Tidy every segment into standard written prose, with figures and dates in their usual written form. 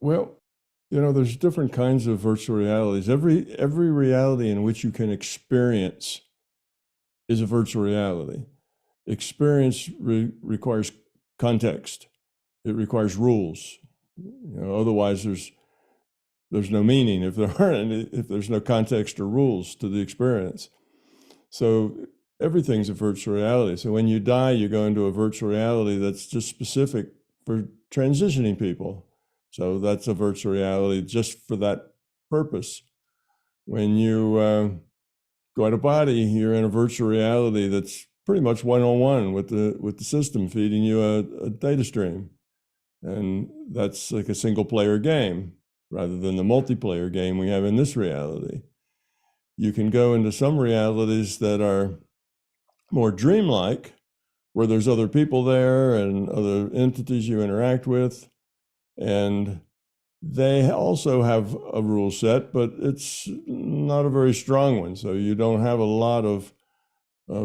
Well, there's different kinds of virtual realities. Every reality in which you can experience is a virtual reality. Experience requires context. It requires rules. Otherwise there's no meaning if there's no context or rules to the experience. So everything's a virtual reality. So when you die, you go into a virtual reality that's just specific for transitioning people. So that's a virtual reality just for that purpose. When you go out of body, you're in a virtual reality that's pretty much one-on-one with the system feeding you a data stream. And that's like a single player game rather than the multiplayer game we have in this reality. You can go into some realities that are more dreamlike, where there's other people there and other entities you interact with. And they also have a rule set, but it's not a very strong one. So you don't have a lot of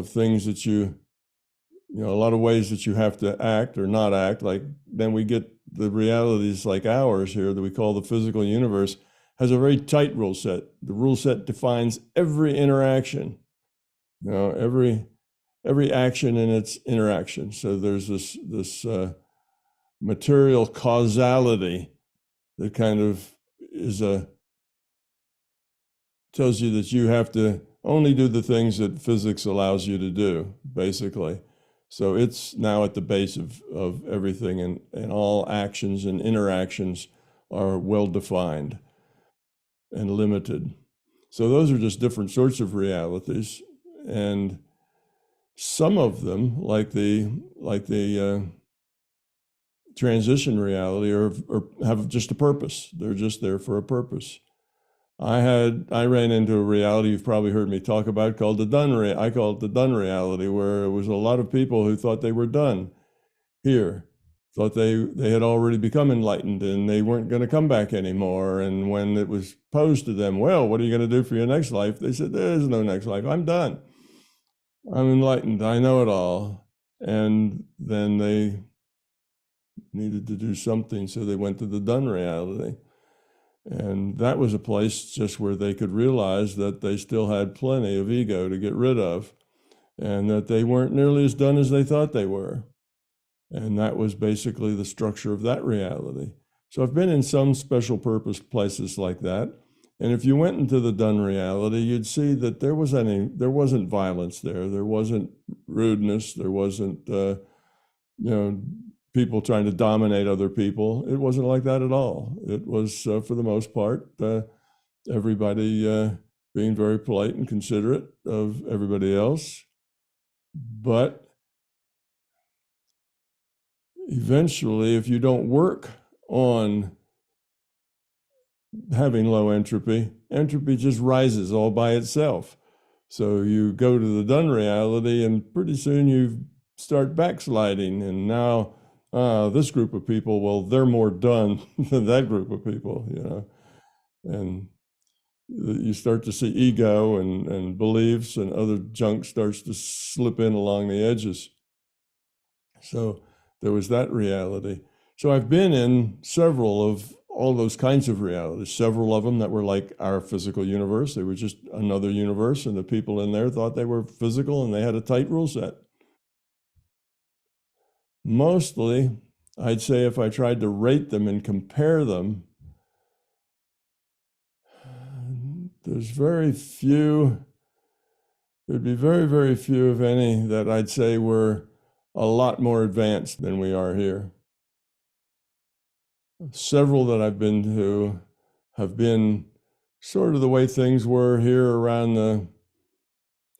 things that a lot of ways that you have to act or not act. Like then we get the realities like ours here that we call the physical universe has a very tight rule set. The rule set defines every interaction, every action and its interaction. So there's this material causality that kind of tells you that you have to only do the things that physics allows you to do, basically. So it's now at the base of everything, and all actions and interactions are well defined and limited. So those are just different sorts of realities, and some of them, like the transition reality, or have just a purpose. They're just there for a purpose. I ran into a reality you've probably heard me talk about called the done. I call it the done reality, where it was a lot of people who thought they were done here, thought they had already become enlightened and they weren't going to come back anymore. And when it was posed to them, well, what are you going to do for your next life? They said, there's no next life. I'm done. I'm enlightened. I know it all. And then they needed to do something, so they went to the done reality. And that was a place just where they could realize that they still had plenty of ego to get rid of, and that they weren't nearly as done as they thought they were. And that was basically the structure of that reality. So I've been in some special purpose places like that. And if you went into the done reality, you'd see that there wasn't violence there. There wasn't rudeness. There wasn't, people trying to dominate other people. It wasn't like that at all. It was, for the most part, everybody being very polite and considerate of everybody else. But eventually, if you don't work on having low entropy, entropy just rises all by itself. So you go to the done reality, and pretty soon you start backsliding, and now this group of people, well, they're more done than that group of people, and you start to see ego and beliefs and other junk starts to slip in along the edges. So there was that reality. So I've been in several of all those kinds of realities, several of them that were like our physical universe. They were just another universe, and the people in there thought they were physical and they had a tight rule set. Mostly, I'd say if I tried to rate them and compare them, there'd be very, very few, if any, that I'd say were a lot more advanced than we are here. Several that I've been to have been sort of the way things were here around the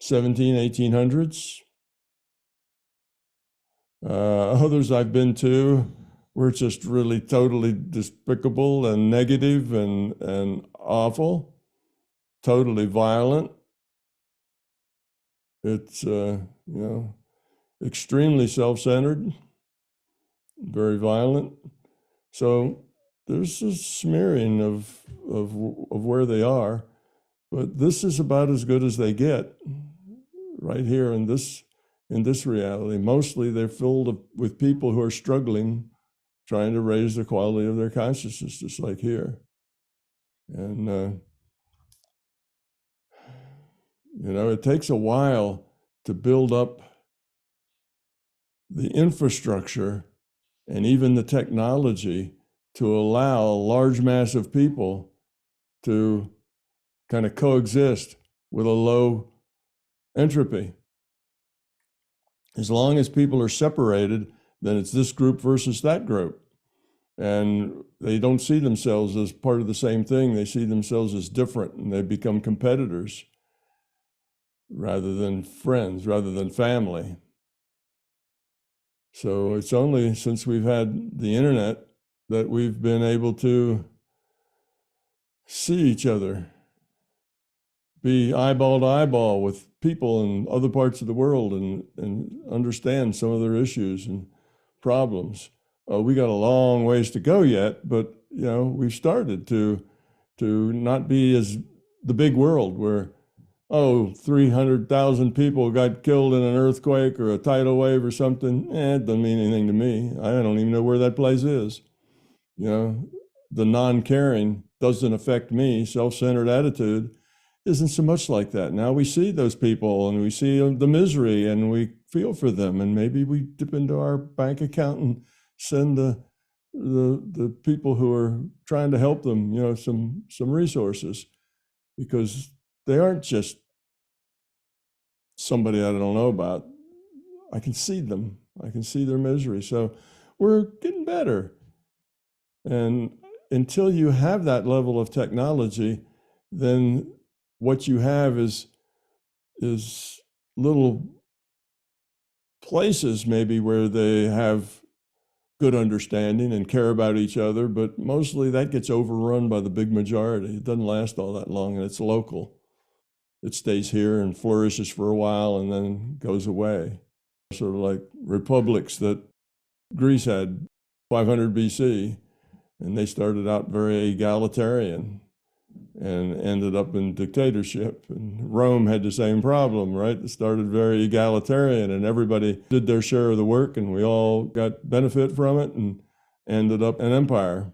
1800s. Others I've been to were just really totally despicable and negative and awful, totally violent. It's, extremely self-centered, very violent. So there's a smearing of where they are, but this is about as good as they get right here in this reality. Mostly they're filled with people who are struggling trying to raise the quality of their consciousness, just like here. And, it takes a while to build up the infrastructure and even the technology to allow a large mass of people to kind of coexist with a low entropy. As long as people are separated, then it's this group versus that group. And they don't see themselves as part of the same thing. They see themselves as different, and they become competitors rather than friends, rather than family. So it's only since we've had the internet that we've been able to see each other, be eyeball to eyeball with people in other parts of the world, and understand some of their issues and problems. We got a long ways to go yet, but we've started to not be as the big world where 300,000 people got killed in an earthquake or a tidal wave or something. It doesn't mean anything to me. I don't even know where that place is. The non-caring doesn't affect me. Self-centered attitude isn't so much like that. Now we see those people and we see the misery and we feel for them, and maybe we dip into our bank account and send the people who are trying to help them, some resources, because they aren't just somebody I don't know about. I can see them. I can see their misery. So we're getting better. And until you have that level of technology, then what you have is little places maybe where they have good understanding and care about each other, but mostly that gets overrun by the big majority. It doesn't last all that long, and it's local. It stays here and flourishes for a while and then goes away. Sort of like republics that Greece had 500 BC, and they started out very egalitarian and ended up in dictatorship. And Rome had the same problem, right? It started very egalitarian and everybody did their share of the work and we all got benefit from it and ended up an empire.